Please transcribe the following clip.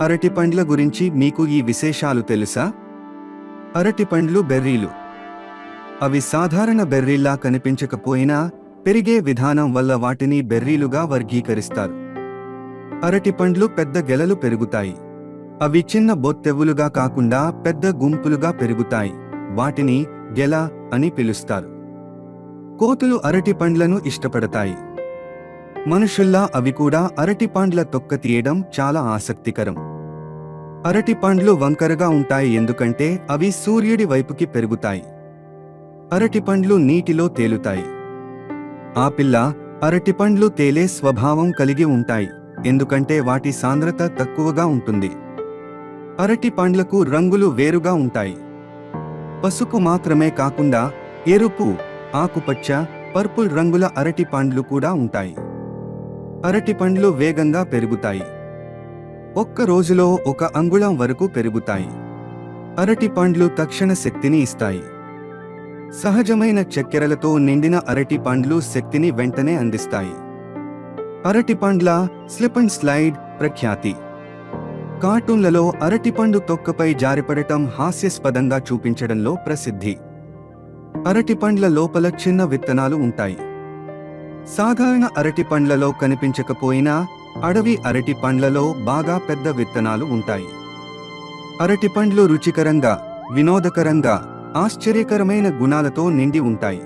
అరటిపండ్ల గురించి మీకు ఈ విశేషాలు తెలుసా? అరటిపండ్లు బెర్రీలు. అవి సాధారణ బెర్రీల్లా కనిపించకపోయినా పెరిగే విధానం వల్ల వాటిని బెర్రీలుగా వర్గీకరిస్తారు. అరటిపండ్లు పెద్ద గెలలు పెరుగుతాయి. అవి చిన్న బొత్తెవ్వులుగా కాకుండా పెద్ద గుంపులుగా పెరుగుతాయి. వాటిని గెల అని పిలుస్తారు. కోతులు అరటిపండ్లను ఇష్టపడతాయి. మనుషుల్లా అవి కూడా అరటిపండ్ల తొక్క తీయడం చాలా ఆసక్తికరం. అరటిపండ్లు వంకరగా ఉంటాయి ఎందుకంటే అవి సూర్యుడి వైపుకి పెరుగుతాయి. అరటిపండ్లు నీటిలో తేలుతాయి. ఆపిల్ల అరటిపండ్లు తేలే స్వభావం కలిగి ఉంటాయి ఎందుకంటే వాటి సాంద్రత తక్కువగా ఉంటుంది. అరటి పండ్లకు రంగులు వేరుగా ఉంటాయి. పసుపు మాత్రమే కాకుండా ఎరుపు, ఆకుపచ్చ, పర్పుల్ రంగుల అరటి పండ్లు కూడా ఉంటాయి. అరటి పండ్లు వేగంగా పెరుగుతాయి. ఒక్క రోజులో 1 అంగుళం వరకు పెరుగుతాయి. అరటి పండ్లు తక్షణ శక్తిని ఇస్తాయి. సహజమైన చక్కెరలతో నిండిన అరటి పండ్లు శక్తిని వెంటనే అందిస్తాయి. అరటిపండ్ల స్లిప్ అండ్ స్లైడ్ ప్రఖ్యాతి. కార్టూన్లలో అరటిపండు తొక్కపై జారిపడటం హాస్యాస్పదంగా చూపించడంలో ప్రసిద్ధి. అరటిపండ్ల లోపల చిన్న విత్తనాలు ఉంటాయి. సాధారణ అరటిపండ్లలో కనిపించకపోయినా అడవి అరటి పండ్లలో బాగా పెద్ద విత్తనాలు ఉంటాయి. అరటిపండ్లు రుచికరంగా, వినోదకరంగా, ఆశ్చర్యకరమైన గుణాలతో నిండి ఉంటాయి.